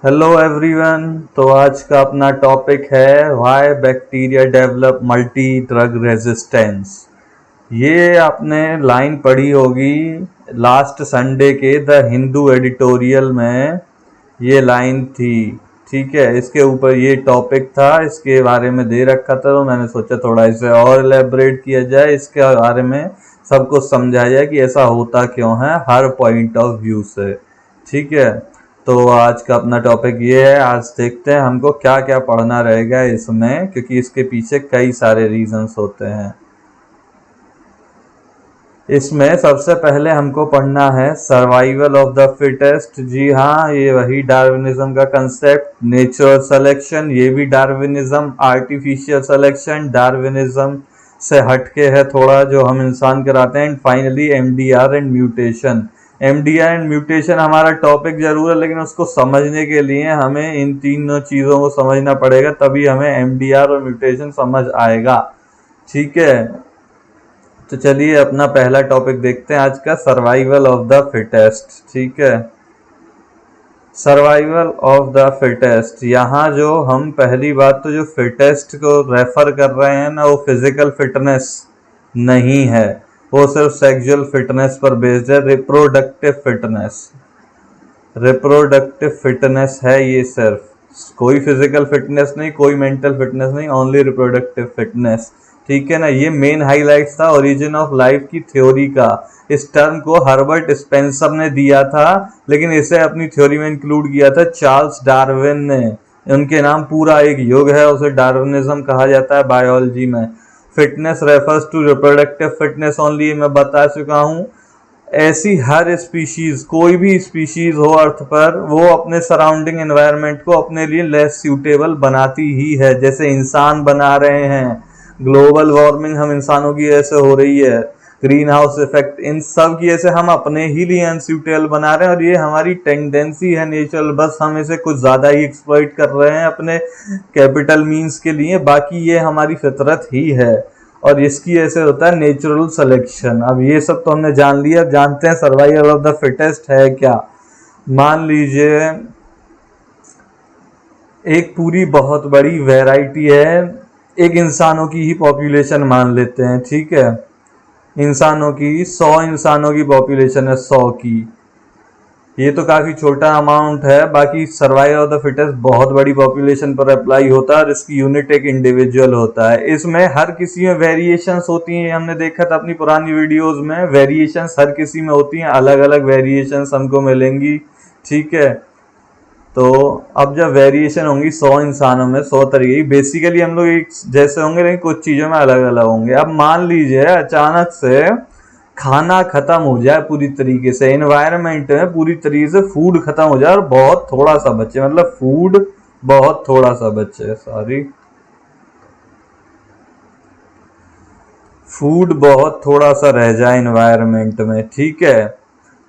Hello everyone. तो आज का अपना टॉपिक है why bacteria develop multi drug resistance. ये आपने लाइन पढ़ी होगी लास्ट संडे के द हिंदू एडिटोरियल में, ये लाइन थी। ठीक है, इसके ऊपर ये टॉपिक था, इसके बारे में दे रखा था, तो मैंने सोचा थोड़ा इसे और एलेबरेट किया जाए, इसके बारे में सबको समझाया जाए कि ऐसा होता क्यों है हर पॉइंट ऑफ व्यू से। ठीक है, तो आज का अपना टॉपिक ये है। आज देखते हैं हमको क्या क्या पढ़ना रहेगा इसमें, क्योंकि इसके पीछे कई सारे रीजंस होते हैं। इसमें सबसे पहले हमको पढ़ना है सर्वाइवल ऑफ द फिटेस्ट। जी हाँ, ये वही डार्विनिज्म का कंसेप्ट। नेचुरल सिलेक्शन, ये भी डार्विनिज्म। आर्टिफिशियल सिलेक्शन डार्विनिज्म से हटके है थोड़ा, जो हम इंसान कराते हैं। And finally MDR and mutation. MDR and mutation हमारा टॉपिक जरूर है, लेकिन उसको समझने के लिए हमें इन तीनों चीज़ों को समझना पड़ेगा, तभी हमें एमडीआर और म्यूटेशन समझ आएगा। ठीक है, तो चलिए अपना पहला टॉपिक देखते हैं आज का, सर्वाइवल ऑफ द फिटेस्ट। ठीक है, सर्वाइवल ऑफ द फिटेस्ट। यहाँ जो हम पहली बात तो जो फिटेस्ट को रेफर कर रहे हैं ना, वो फिजिकल फिटनेस नहीं है, वो सिर्फ सेक्सुअल फिटनेस पर बेस्ड है। रिप्रोडक्टिव फिटनेस, रिप्रोडक्टिव फिटनेस है ये सिर्फ, कोई फिजिकल फिटनेस नहीं, कोई मेंटल फिटनेस नहीं, ओनली रिप्रोडक्टिव फिटनेस। ठीक है ना, ये मेन हाईलाइट्स था ओरिजिन ऑफ लाइफ की थ्योरी का। इस टर्म को हर्बर्ट स्पेंसर ने दिया था, लेकिन इसे अपनी थ्योरी में इंक्लूड किया था चार्ल्स डार्विन ने। उनके नाम पूरा एक युग है, उसे डार्विनिज्म कहा जाता है बायोलॉजी में। Fitness refers to reproductive fitness only, मैं बता चुका हूँ। ऐसी हर स्पीशीज, कोई भी स्पीशीज हो अर्थ पर, वो अपने सराउंडिंग एनवायरनमेंट को अपने लिए लेस सूटेबल बनाती ही है। जैसे इंसान बना रहे हैं, ग्लोबल वार्मिंग हम इंसानों की वजह से हो रही है, ग्रीन हाउस इफेक्ट, इन सब की वजह से हम अपने ही लिए अनसूटेबल बना रहे हैं। और ये हमारी टेंडेंसी है नेचुरल, बस हम इसे कुछ ज़्यादा ही एक्सप्लॉइट कर रहे हैं अपने कैपिटल मीन्स के लिए। बाकी ये हमारी फितरत ही है, और इसकी ऐसे होता है नेचुरल सिलेक्शन। अब ये सब तो हमने जान लिया, अब जानते हैं सर्वाइवल ऑफ द फिटेस्ट है क्या। मान लीजिए एक पूरी बहुत बड़ी वैरायटी है, एक इंसानों की ही पॉपुलेशन मान लेते हैं। ठीक है, इंसानों की 100 इंसानों की पॉपुलेशन है, 100 की। ये तो काफ़ी छोटा अमाउंट है, बाकी सर्वाइवल ऑफ द फिटेस्ट बहुत बड़ी पॉपुलेशन पर अप्लाई होता है, और इसकी यूनिट एक इंडिविजुअल होता है। इसमें हर किसी में वेरिएशंस होती हैं, हमने देखा था अपनी पुरानी वीडियोस में। वेरिएशंस हर किसी में होती हैं, अलग अलग वेरिएशंस हमको मिलेंगी। ठीक है, तो अब जब वेरिएशन होंगी 100 इंसानों में 100 तरीके की, बेसिकली हम लोग एक जैसे होंगे, लेकिन कुछ चीज़ों में अलग अलग होंगे। अब मान लीजिए अचानक से खाना खत्म हो जाए पूरी तरीके से, एनवायरनमेंट में पूरी तरीके से फूड खत्म हो जाए और बहुत थोड़ा सा बचे, मतलब फूड बहुत थोड़ा सा बचे, सॉरी, फूड बहुत थोड़ा सा रह जाए एनवायरनमेंट में। ठीक है,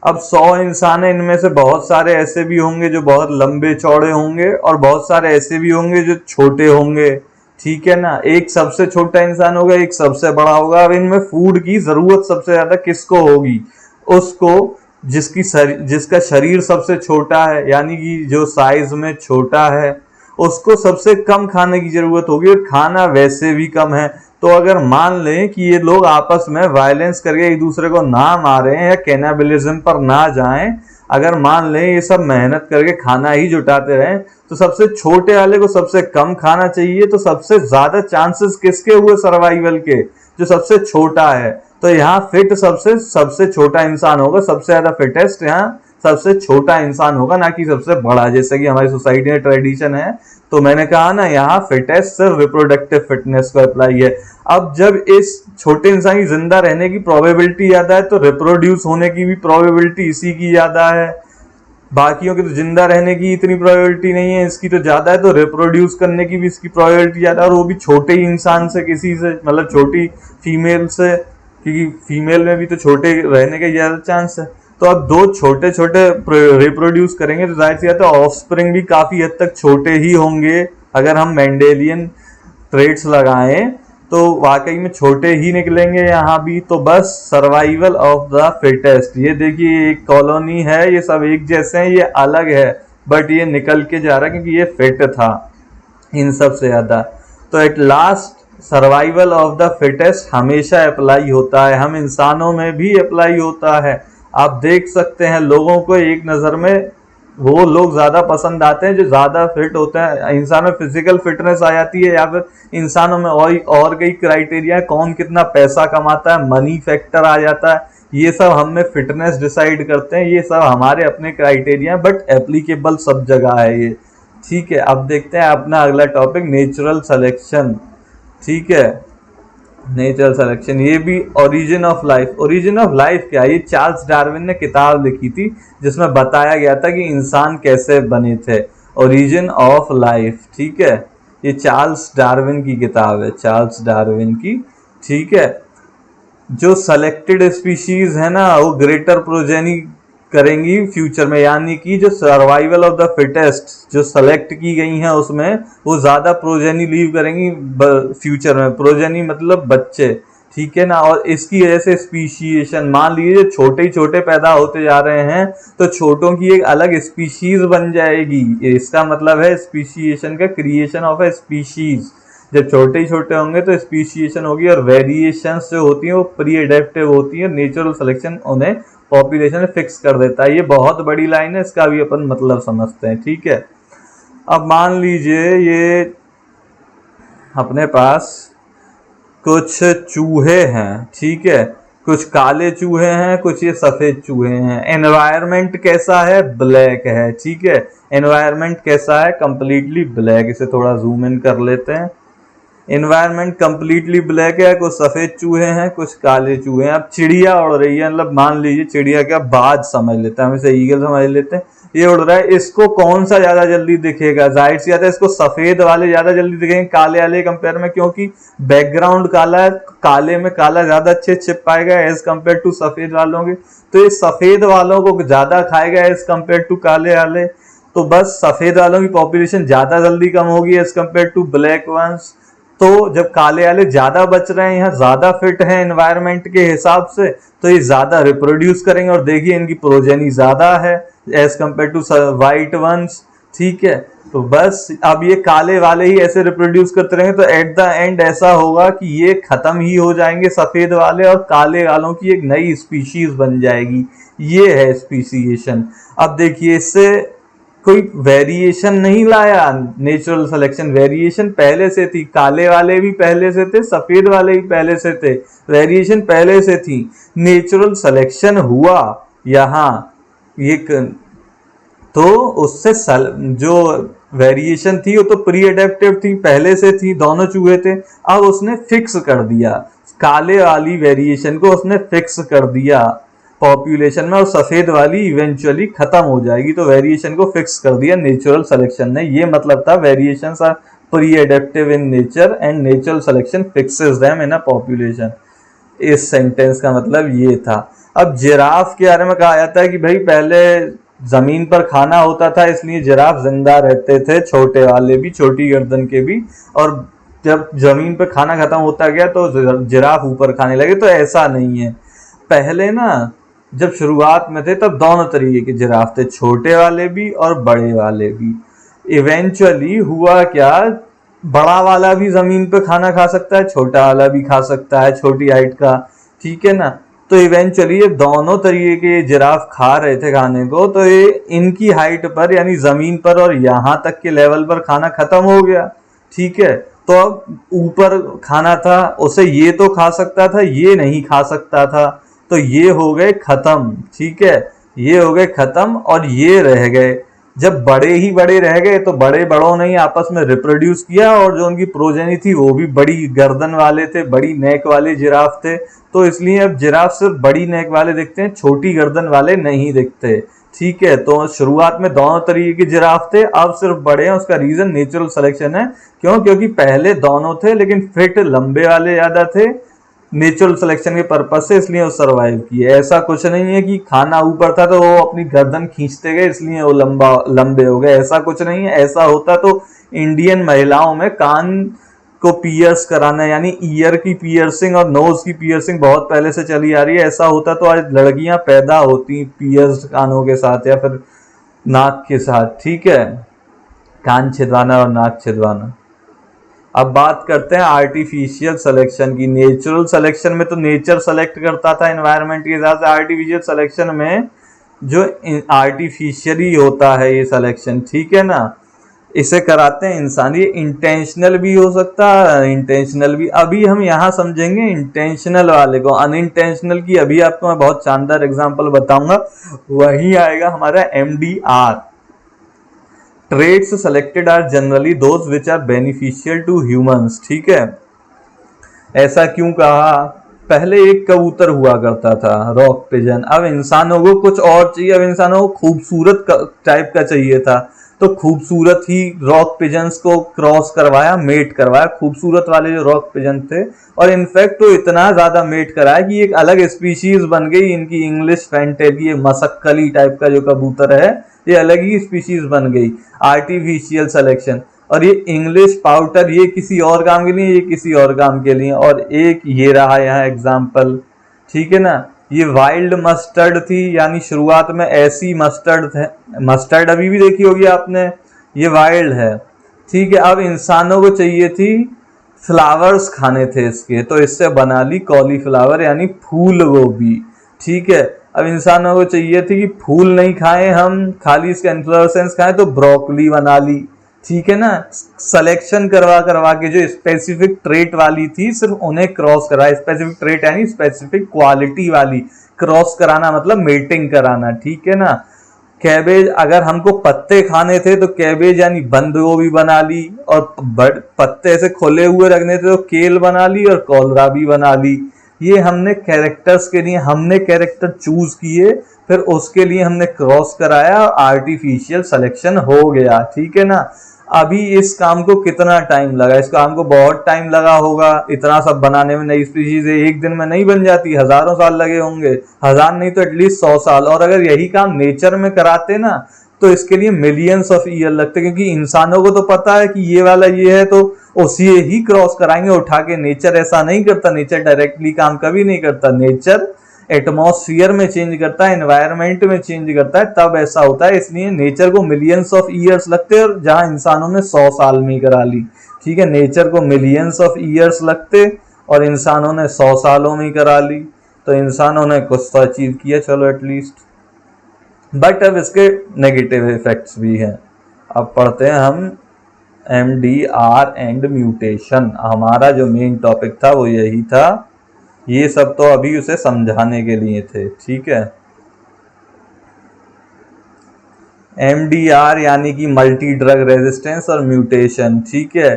अब 100 इंसान है, इनमें से बहुत सारे ऐसे भी होंगे जो बहुत लंबे चौड़े होंगे, और बहुत सारे ऐसे भी होंगे जो छोटे होंगे। ठीक है ना, एक सबसे छोटा इंसान होगा, एक सबसे बड़ा होगा। अब इनमें फूड की जरूरत सबसे ज्यादा किसको होगी? उसको जिसका शरीर सबसे छोटा है, यानी कि जो साइज में छोटा है, उसको सबसे कम खाने की जरूरत होगी, और खाना वैसे भी कम है। तो अगर मान लें कि ये लोग आपस में वायलेंस करके एक दूसरे को ना मारें या कैनाबिलिज्म पर ना जाएं, अगर मान लें ये सब मेहनत करके खाना ही जुटाते रहें, तो सबसे छोटे वाले को सबसे कम खाना चाहिए। तो सबसे ज्यादा चांसेस किसके हुए सर्वाइवल के? जो सबसे छोटा है। तो यहाँ फिट सबसे छोटा इंसान होगा, सबसे ज्यादा फिटेस्ट यहाँ सबसे छोटा इंसान होगा, ना कि सबसे बड़ा, जैसे कि हमारी सोसाइटी में ट्रेडिशन है। तो मैंने कहा ना, यहाँ फिटेस्ट सिर्फ रिप्रोडक्टिव फिटनेस को अप्लाई है। अब जब इस छोटे इंसान की जिंदा रहने की प्रोबेबिलिटी ज्यादा है, तो रिप्रोड्यूस होने की भी प्रोबेबिलिटी इसी की ज्यादा है। बाकियों की तो जिंदा रहने की इतनी प्रोबेबिलिटी नहीं है, इसकी तो ज्यादा है, तो रिप्रोड्यूस करने की भी इसकी प्रोबेबिलिटी ज्यादा है, और वो भी छोटे ही इंसान से, किसी से, मतलब छोटी फीमेल से, क्योंकि फीमेल में भी तो छोटे रहने का ज्यादा चांस है। तो अब दो छोटे छोटे रिप्रोड्यूस करेंगे, तो जाहिर सी बात है ऑफस्प्रिंग भी काफी हद तक छोटे ही होंगे। अगर हम मेंडेलियन ट्रेड्स लगाएं तो वाकई में छोटे ही निकलेंगे यहाँ भी। तो बस सर्वाइवल ऑफ द फिटेस्ट। ये देखिए एक कॉलोनी है, ये सब एक जैसे हैं, ये अलग है, बट ये निकल के जा रहा है क्योंकि ये फिट था इन सब से ज्यादा। तो at last survival of the fittest हमेशा अप्लाई होता है, हम इंसानों में भी अप्लाई होता है। आप देख सकते हैं लोगों को एक नज़र में वो लोग ज़्यादा पसंद आते हैं जो ज़्यादा फिट होते हैं। इंसान में फिजिकल फिटनेस आ जाती है, या फिर इंसानों में और कई क्राइटेरिया है, कौन कितना पैसा कमाता है, मनी फैक्टर आ जाता है, ये सब हम में फिटनेस डिसाइड करते हैं। ये सब हमारे अपने क्राइटेरिया, बट एप्लीकेबल सब जगह है ये। ठीक है, अब देखते हैं अपना अगला टॉपिक, नेचुरल सिलेक्शन। ठीक है, नेचुरल सिलेक्शन, ये भी origin of life. Origin of life क्या है? ये चार्ल्स डार्विन ने किताब लिखी थी जिसमें बताया गया था कि इंसान कैसे बने थे। ओरिजिन ऑफ लाइफ, ठीक है, ये चार्ल्स डार्विन की किताब है, चार्ल्स डार्विन की। ठीक है, जो सेलेक्टेड स्पीशीज है ना वो ग्रेटर प्रोजेनी करेंगी फ्यूचर में, यानी कि जो सर्वाइवल ऑफ द फिटेस्ट जो सेलेक्ट की गई हैं उसमें वो ज्यादा प्रोजेनी लीव करेंगी फ्यूचर में। प्रोजेनी मतलब बच्चे, ठीक है ना। और इसकी वजह से स्पीशीएशन, मान लीजिए छोटे ही छोटे पैदा होते जा रहे हैं तो छोटों की एक अलग स्पीशीज बन जाएगी। इसका मतलब है स्पीशीएशन का क्रिएशन ऑफ ए स्पीशीज। जब छोटे ही छोटे होंगे तो स्पीशीएशन होगी, और वेरिएशंस जो होती हैं वो प्री एडेप्टिव होती है। नेचुरल सिलेक्शन उन्हें पॉपुलेशन में फिक्स कर देता है। ये बहुत बड़ी लाइन है, इसका भी अपन मतलब समझते हैं। ठीक है, अब मान लीजिए ये अपने पास कुछ चूहे हैं, ठीक है, कुछ काले चूहे हैं, कुछ ये सफेद चूहे हैं। एनवायरनमेंट कैसा है? ब्लैक है। ठीक है, एनवायरनमेंट कैसा है? Completely black. इसे थोड़ा जूम इन कर लेते हैं। एनवायरनमेंट कंप्लीटली ब्लैक है, कुछ सफेद चूहे हैं, कुछ काले चूहे हैं। अब चिड़िया उड़ रही है, मतलब मान लीजिए चिड़िया क्या, बाज समझ लेते हैं, हम इसे ईगल समझ लेते हैं। ये उड़ रहा है, इसको कौन सा ज्यादा जल्दी दिखेगा? जाहिर सी बात है इसको सफेद वाले ज्यादा जल्दी दिखेंगे काले वाले कंपेयर में, क्योंकि बैकग्राउंड काला है, काले में काला ज्यादा अच्छे छिप पाएगा एज कम्पेयर टू सफेद वालों के। तो ये सफेद वालों को ज्यादा खाएगा एज कम्पेयर टू काले वाले। तो बस सफेद वालों की पॉपुलेशन ज्यादा जल्दी कम होगी as compare to black ones. तो जब काले वाले ज्यादा बच रहे हैं, यहाँ ज्यादा फिट हैं एनवायरनमेंट के हिसाब से, तो ये ज्यादा रिप्रोड्यूस करेंगे, और देखिए इनकी प्रोजेनी ज्यादा है as compare to white ones. ठीक है, तो बस अब ये काले वाले ही ऐसे रिप्रोड्यूस करते रहेंगे तो एट द एंड ऐसा होगा कि ये खत्म ही हो जाएंगे सफेद वाले, और काले वालों की एक नई स्पीशीज बन जाएगी। ये है स्पीसीएशन। अब देखिए इससे कोई वेरिएशन नहीं लाया नेचुरल सिलेक्शन, वेरिएशन पहले से थी, काले वाले भी पहले से थे, सफेद वाले भी पहले से थे, वेरिएशन पहले से थी। नेचुरल सिलेक्शन हुआ यहाँ एक, तो उससे जो वेरिएशन थी वो तो प्री एडेप्टिव थी, पहले से थी, दोनों चूहे थे। अब उसने फिक्स कर दिया काले वाली वेरिएशन को, उसने फिक्स कर दिया पॉपुलेशन में, और सफेद वाली इवेंचुअली खत्म हो जाएगी। तो वेरिएशन को फिक्स कर दिया नेचुरल सिलेक्शन ने। ये मतलब था variations are pre adaptive in nature and natural selection fixes them in a population. इस सेंटेंस का मतलब ये था। अब जिराफ के बारे में कहा जाता है कि भाई पहले जमीन पर खाना होता था इसलिए जिराफ जिंदा रहते थे, छोटे वाले भी, छोटी गर्दन के भी, और जब जमीन पर खाना खत्म होता गया तो जिराफ ऊपर खाने लगे। तो ऐसा नहीं है, पहले ना जब शुरुआत में थे तब दोनों तरीके के जिराफ थे, छोटे वाले भी और बड़े वाले भी। इवेंचुअली हुआ क्या, बड़ा वाला भी जमीन पे खाना खा सकता है, छोटा वाला भी खा सकता है, छोटी हाइट का, ठीक है ना। तो इवेंचुअली ये दोनों तरीके के जिराफ खा रहे थे खाने को, तो ये इनकी हाइट पर यानी जमीन पर और यहाँ तक के लेवल पर खाना खत्म हो गया। ठीक है, तो अब ऊपर खाना था उसे ये तो खा सकता था, ये नहीं खा सकता था, तो ये हो गए खत्म। ठीक है, ये हो गए खत्म और ये रह गए। जब बड़े ही बड़े रह गए तो बड़े बड़ों ने ही आपस में रिप्रोड्यूस किया, और जो उनकी प्रोजेनी थी वो भी बड़ी गर्दन वाले थे, बड़ी नेक वाले जिराफ थे। तो इसलिए अब जिराफ सिर्फ बड़ी नेक वाले दिखते हैं, छोटी गर्दन वाले नहीं दिखते। ठीक है, तो शुरुआत में दोनों तरीके के जिराफ थे, अब सिर्फ बड़े हैं। उसका रीजन नेचुरल सिलेक्शन है। क्यों? क्योंकि पहले दोनों थे लेकिन फिट लंबे वाले ज्यादा थे नेचुरल सिलेक्शन के पर्पज से, इसलिए वो सर्वाइव किए। ऐसा कुछ नहीं है कि खाना ऊपर था तो वो अपनी गर्दन खींचते गए इसलिए वो लंबे हो गए, ऐसा कुछ नहीं है। ऐसा होता तो इंडियन महिलाओं में कान को पियर्स कराना, यानी ईयर की पियर्सिंग और नोज की पियर्सिंग बहुत पहले से चली आ रही है। ऐसा होता तो आज लड़कियां पैदा होती पियर्स कानों के साथ, या फिर नाक के साथ, ठीक है, कान छिदवाना और नाक छिदवाना। अब बात करते हैं आर्टिफिशियल सिलेक्शन की। नेचुरल सिलेक्शन में तो नेचर सेलेक्ट करता था एनवायरनमेंट के हिसाब से। आर्टिफिशियल सिलेक्शन में जो आर्टिफिशियली होता है ये सिलेक्शन, ठीक है ना, इसे कराते हैं इंसान। ये इंटेंशनल भी हो सकता है, इंटेंशनल भी। अभी हम यहाँ समझेंगे इंटेंशनल वाले को। अनइंटेंशनल की अभी आपको मैं बहुत शानदार एग्जांपल बताऊंगा। वही आएगा हमारा MDR। Traits selected are generally those which are beneficial to humans, ठीक है। ऐसा क्यों कहा? पहले एक कबूतर हुआ करता था, रॉक पिजन। अब इंसानों को कुछ और चाहिए। अब इंसानों को खूबसूरत टाइप का चाहिए था, तो खूबसूरत ही रॉक पिजन्स को क्रॉस करवाया, मेट करवाया, खूबसूरत वाले जो रॉक पिजन थे। और इनफैक्ट तो इतना ज्यादा मेट कराया कि एक अलग स्पीशीज बन गई इनकी, इंग्लिश फैंटेल की मसक्कली टाइप का जो कबूतर है, ये अलग ही स्पीशीज बन गई। Artificial selection. और ये इंग्लिश पाउटर, ये किसी और काम के लिए, ये किसी और काम के लिए। और एक ये रहा यहाँ एग्जाम्पल, ठीक है ना। ये वाइल्ड मस्टर्ड थी, यानी शुरुआत में ऐसी मस्टर्ड थे। मस्टर्ड अभी भी देखी होगी आपने, ये वाइल्ड है, ठीक है। अब इंसानों को चाहिए थी फ्लावर्स, खाने थे इसके, तो इससे बना ली कॉलीफ्लावर यानी फूल गोभी, ठीक है। अब इंसानों को चाहिए थी कि फूल नहीं खाएं हम, खाली इसका इन्फ्लोरेसेंस खाएं, तो ब्रोकली बना ली, ठीक है ना। सिलेक्शन करवा करवा के जो स्पेसिफिक ट्रेट वाली थी सिर्फ उन्हें क्रॉस कराया। स्पेसिफिक ट्रेट यानी स्पेसिफिक क्वालिटी वाली, क्रॉस कराना मतलब मेटिंग कराना, ठीक है ना। कैबेज, अगर हमको पत्ते खाने थे तो कैबेज यानी बंद गोभी बना ली, और पत्ते ऐसे खुले हुए रखने थे तो केल बना ली और कोलराबी बना ली। ये हमने कैरेक्टर्स के लिए हमने कैरेक्टर चूज किए, फिर उसके लिए हमने क्रॉस कराया, आर्टिफिशियल सिलेक्शन हो गया, ठीक है ना। अभी इस काम को कितना टाइम लगा? इस काम को बहुत टाइम लगा होगा। इतना सब बनाने में, नई स्पीशीज एक दिन में नहीं बन जाती, हजारों साल लगे होंगे। हजार नहीं तो एटलीस्ट 100 साल। और अगर यही काम नेचर में कराते ना तो इसके लिए मिलियंस ऑफ ईयर लगते, क्योंकि इंसानों को तो पता है कि ये वाला ये है तो उसी ही क्रॉस कराएंगे उठा के। नेचर ऐसा नहीं करता, नेचर डायरेक्टली काम कभी नहीं करता। नेचर एटमॉस्फेयर में चेंज करता है, एनवायरनमेंट में चेंज करता है, तब ऐसा होता है। इसलिए नेचर को मिलियंस ऑफ ईयर्स लगते हैं, और जहां इंसानों ने 100 साल में करा ली, ठीक है। नेचर को मिलियंस ऑफ ईयर्स लगते और इंसानों ने 100 सालों में करा ली, तो इंसानों ने कुछ तो अचीव किया, चलो एटलीस्ट। बट अब इसके नेगेटिव इफेक्ट्स भी हैं। अब पढ़ते हैं हम MDR एंड म्यूटेशन। हमारा जो मेन टॉपिक था वो यही था। ये सब तो अभी उसे समझाने के लिए थे, ठीक है। MDR यानी कि मल्टी ड्रग रेजिस्टेंस और म्यूटेशन, ठीक है।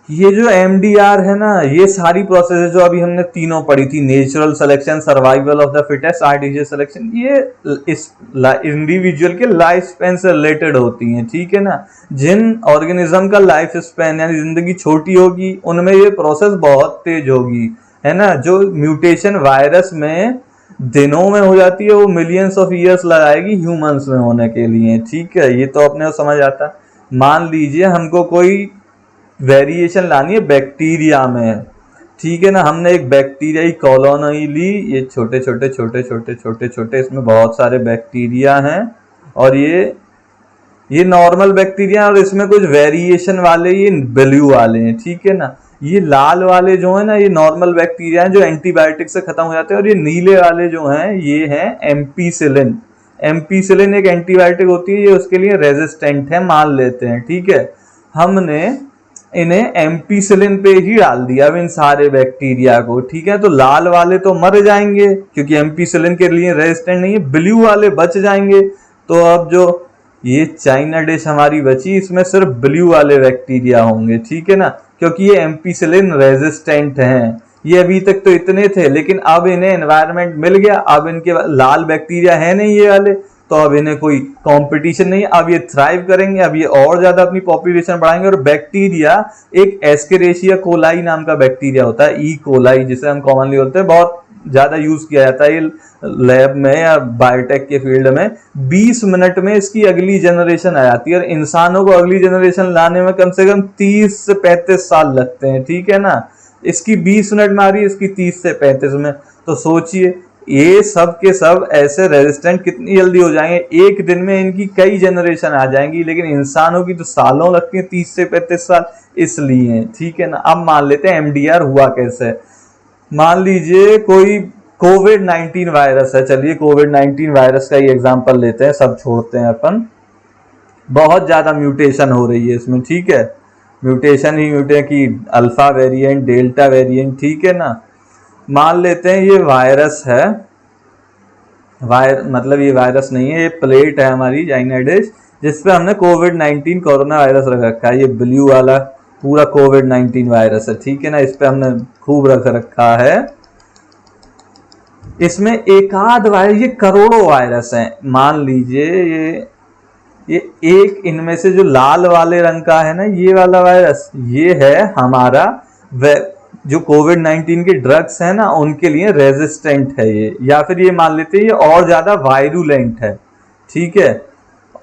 ये जो MDR है ना, ये सारी प्रोसेस जो अभी हमने तीनों पढ़ी थी, natural selection, survival of the fittest, artificial selection, ये इस इंडिविजुअल के लाइफ स्पेन से रिलेटेड होती हैं, ठीक है ना। जिन ऑर्गेनिज्म का लाइफ स्पेन यानी जिंदगी छोटी होगी उनमें ये प्रोसेस बहुत तेज होगी, है ना। जो म्यूटेशन वायरस में दिनों में हो जाती है, वो मिलियंस ऑफ ईयर्स लगाएगी ह्यूमंस में होने के लिए, ठीक है। ये तो अपने को समझ आता है। मान लीजिए हमको कोई वेरिएशन लानी है बैक्टीरिया में, ठीक है ना। हमने एक बैक्टीरियाई कॉलोनी ली, ये छोटे छोटे छोटे छोटे छोटे छोटे, इसमें बहुत सारे बैक्टीरिया हैं, और ये नॉर्मल बैक्टीरिया, और इसमें कुछ वेरिएशन वाले ये ब्लू वाले हैं, ठीक है ना। ये लाल वाले जो है ना, ये नॉर्मल बैक्टीरिया हैं जो एंटीबायोटिक से खत्म हो जाते हैं, और ये नीले वाले जो हैं ये हैं एम्पीसिलिन। एम्पीसिलिन एक एंटीबायोटिक होती है, ये उसके लिए रेजिस्टेंट है, मान लेते हैं, ठीक है। हमने इन्हें एम्पीसिलिन पे ही डाल दिया, अब इन सारे बैक्टीरिया को, ठीक है। तो लाल वाले तो मर जाएंगे क्योंकि एम्पीसिलिन के लिए रेजिस्टेंट नहीं है, ब्लू वाले बच जाएंगे। तो अब जो ये चाइना डिश हमारी बची, इसमें सिर्फ ब्लू वाले बैक्टीरिया होंगे, ठीक है ना, क्योंकि ये एम्पीसिलिन रेजिस्टेंट हैं। ये अभी तक तो इतने थे, लेकिन अब इन्हें एनवायरनमेंट मिल गया, अब इनके लाल बैक्टीरिया है नहीं ये वाले, तो अब इन्हें कोई कंपटीशन नहीं, अब ये थ्राइव करेंगे, अब ये और ज्यादा अपनी पॉपुलेशन बढ़ाएंगे। और बैक्टीरिया एक एस्केरेशिया कोलाई नाम का बैक्टीरिया होता है, ई कोलाई जिसे हम कॉमनली बोलते हैं, बहुत ज्यादा यूज किया जाता है ये लैब में या बायोटेक के फील्ड में। 20 मिनट में इसकी अगली जनरेशन आ जाती है, और इंसानों को अगली जनरेशन लाने में कम से कम 30 से 35 साल लगते हैं, ठीक है ना। इसकी 20 मिनट में आ रही है, इसकी 30 से 35 में। तो सोचिए ये सब के सब ऐसे रेजिस्टेंट कितनी जल्दी हो जाएंगे, एक दिन में इनकी कई जनरेशन आ जाएंगी, लेकिन इंसानों की तो सालों लगती है, 30 से 35 साल। इसलिए ठीक है ना। अब मान लेते हैं एमडीआर हुआ कैसे। मान लीजिए कोई कोविड-19 वायरस है, चलिए कोविड-19 वायरस का ही एग्जांपल लेते हैं, सब छोड़ते हैं अपन। बहुत ज्यादा म्यूटेशन हो रही है इसमें, ठीक है, म्यूटेशन ही म्यूटेशन की, अल्फा वेरिएंट, डेल्टा वेरिएंट, ठीक है ना। मान लेते हैं ये वायरस है, मतलब ये वायरस नहीं है, ये प्लेट है हमारी चाइना डिश, जिसपे हमने कोविड-19 कोरोना वायरस रख रखा है। ये ब्लू वाला पूरा कोविड-19 वायरस है, ठीक है ना, इस पे हमने खूब रख रखा है। इसमें एकाध वायरस, ये करोड़ों वायरस हैं, मान लीजिए ये एक इनमें से जो लाल वाले रंग का है ना, ये वाला वायरस, ये है हमारा जो कोविड-19 के ड्रग्स है ना उनके लिए रेजिस्टेंट है ये, या फिर ये मान लेते हैं ये और ज्यादा वायरुलेंट है, ठीक है,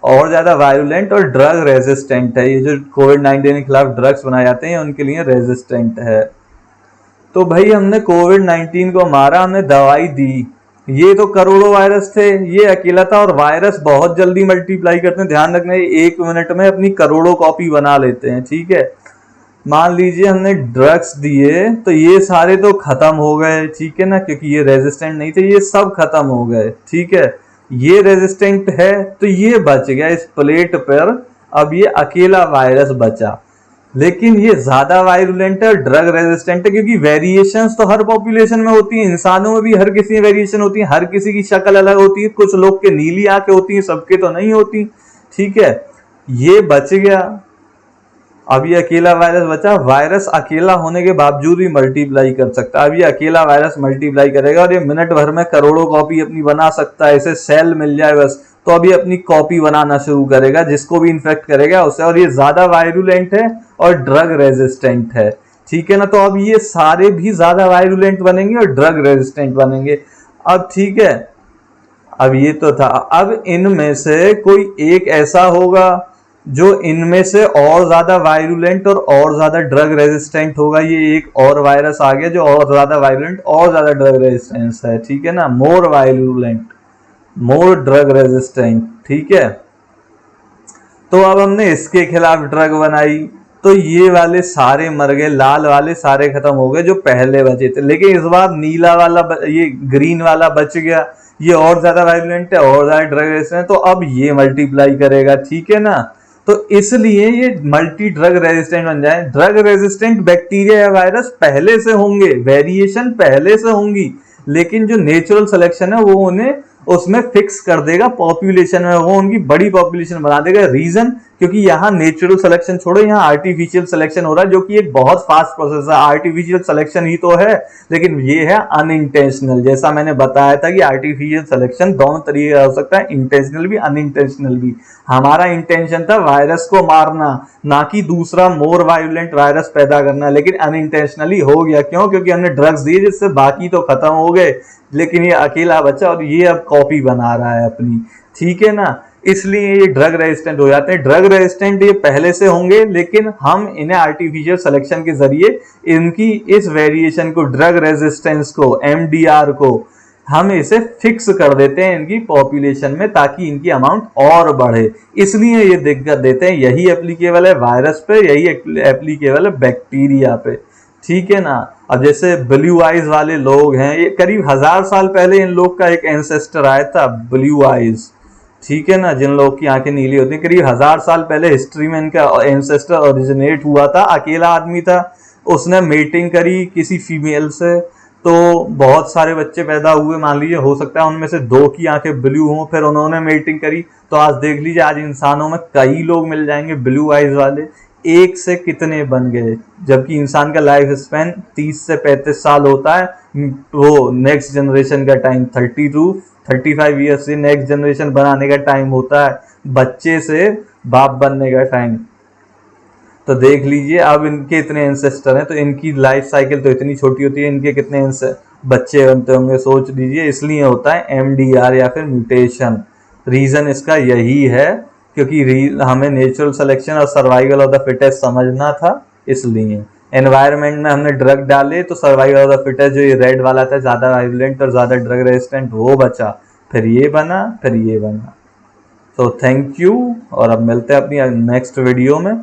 और ज्यादा वायरुलेंट और ड्रग रेजिस्टेंट है। ये जो कोविड-19 के खिलाफ ड्रग्स बनाए जाते हैं उनके लिए रेजिस्टेंट है। तो भाई हमने कोविड-19 को मारा, हमने दवाई दी, ये तो करोड़ों वायरस थे, ये अकेला था, और वायरस बहुत जल्दी मल्टीप्लाई करते हैं, ध्यान रखना, एक मिनट में अपनी करोड़ों कॉपी बना लेते हैं, ठीक है। मान लीजिए हमने ड्रग्स दिए तो ये सारे तो खत्म हो गए, ठीक है ना, क्योंकि ये रेजिस्टेंट नहीं थे, ये सब खत्म हो गए, ठीक है। ये रेजिस्टेंट है तो ये बच गया इस प्लेट पर, अब ये अकेला वायरस बचा, लेकिन ये ज्यादा वायरुलेंट है, ड्रग रेजिस्टेंट है, क्योंकि वेरिएशंस तो हर पॉपुलेशन में होती हैं, इंसानों में भी हर किसी में वेरिएशन होती है, हर किसी की शक्ल अलग होती है, कुछ लोग के नीली आंखें होती हैं, सबके तो नहीं होती, ठीक है। ये बच गया, अब ये अकेला वायरस बचा। वायरस अकेला होने के बावजूद भी मल्टीप्लाई कर सकता है, अब ये अकेला वायरस मल्टीप्लाई करेगा और ये मिनट भर में करोड़ों कॉपी अपनी बना सकता है, इसे सेल मिल जाए बस तो अभी अपनी कॉपी बनाना शुरू करेगा, जिसको भी इन्फेक्ट करेगा उसे, और ये ज्यादा वायरुलेंट है और ड्रग रेजिस्टेंट है, ठीक है ना। तो अब ये सारे भी ज्यादा वायरुलेंट बनेंगे और ड्रग रेजिस्टेंट बनेंगे। अब ठीक है, अब ये तो था, अब इनमें से कोई एक ऐसा होगा जो इनमें से और ज्यादा वायरुलेंट और ज्यादा ड्रग रेजिस्टेंट होगा। ये एक और वायरस आ गया जो और ज्यादा वायरुलेंट और ज्यादा ड्रग रेजिस्टेंस है, ठीक है ना, मोर वायरुलेंट मोर ड्रग रेजिस्टेंट, ठीक है। तो अब हमने इसके खिलाफ ड्रग बनाई तो ये वाले सारे मर गए, लाल वाले सारे खत्म हो गए जो पहले बचे थे, लेकिन इस बार नीला वाला ये ग्रीन वाला बच गया, ये और ज्यादा वायरुलेंट है और ज्यादा ड्रग रेजिस्टेंट है, तो अब ये मल्टीप्लाई करेगा, ठीक है ना। तो इसलिए ये मल्टी ड्रग रेजिस्टेंट बन जाए। ड्रग रेजिस्टेंट बैक्टीरिया या वायरस पहले से होंगे, वेरिएशन पहले से होंगी, लेकिन जो नेचुरल सिलेक्शन है वो उन्हें उसमें फिक्स कर देगा पॉपुलेशन में, वो उनकी बड़ी पॉपुलेशन बना देगा। रीजन, क्योंकि यहाँ नेचुरल सिलेक्शन छोड़ो, यहाँ आर्टिफिशियल सिलेक्शन हो रहा है, जो कि एक बहुत फास्ट प्रोसेस है। आर्टिफिशियल सिलेक्शन ही तो है, लेकिन ये है अनइंटेंशनल। जैसा मैंने बताया था कि आर्टिफिशियल सिलेक्शन दोनों तरीके का हो सकता है, इंटेंशनल भी अनइंटेंशनल भी। हमारा इंटेंशन था वायरस को मारना, ना कि दूसरा मोर वायलेंट वायरस पैदा करना, लेकिन अनइंटेंशनली हो गया। क्यों? क्योंकि हमने ड्रग्स दिए जिससे बाकी तो खत्म हो गए, लेकिन ये अकेला बचा और ये अब कॉपी बना रहा है अपनी, ठीक है ना। इसलिए ये ड्रग रेजिस्टेंट हो जाते हैं। ड्रग रेजिस्टेंट ये पहले से होंगे, लेकिन हम इन्हें आर्टिफिशियल सिलेक्शन के जरिए इनकी इस वेरिएशन को, ड्रग रेजिस्टेंस को, एमडीआर को, हम इसे फिक्स कर देते हैं इनकी पॉपुलेशन में, ताकि इनकी अमाउंट और बढ़े। इसलिए ये दिक्कत देते हैं। यही एप्लीकेबल है वायरस पे, यही एप्लीकेबल है बैक्टीरिया पे, ठीक है ना। अब जैसे ब्लू आइज वाले लोग हैं, ये करीब 1000 साल पहले इन लोग का एक एंसेस्टर आया था, ब्लू आइज, ठीक है ना, जिन लोग की आंखें नीली होती हैं। करीब 1000 साल पहले हिस्ट्री में इनका एंसेस्टर ओरिजिनेट हुआ था। अकेला आदमी था, उसने मेटिंग करी किसी फीमेल से, तो बहुत सारे बच्चे पैदा हुए। मान लीजिए हो सकता है उनमें से 2 की आंखें ब्लू हों, फिर उन्होंने मेटिंग करी, तो आज देख लीजिए, आज इंसानों में कई लोग मिल जाएंगे ब्लू आइज वाले। एक से कितने बन गए, जबकि इंसान का लाइफ स्पैन 30 से 35 साल होता है। वो नेक्स्ट जनरेशन का टाइम 30 to 35 ईयर्स से नेक्स्ट जनरेशन बनाने का टाइम होता है, बच्चे से बाप बनने का टाइम। तो देख लीजिए अब इनके इतने एंसेस्टर हैं, तो इनकी लाइफ साइकिल तो इतनी छोटी होती है, इनके कितने बच्चे बनते होंगे, सोच लीजिए। इसलिए होता है एमडीआर या फिर म्यूटेशन। रीजन इसका यही है, क्योंकि हमें नेचुरल सिलेक्शन और सर्वाइवल ऑफ द फिटेस्ट समझना था, इसलिए एनवायरनमेंट में हमने ड्रग डाले तो सर्वाइवल ऑफ द फिटेस्ट, जो ये रेड वाला था ज़्यादा वायलेंट और ज़्यादा ड्रग रेजिस्टेंट, वो बचा, फिर ये बना, फिर ये बना। तो थैंक यू, और अब मिलते हैं अपनी नेक्स्ट वीडियो में।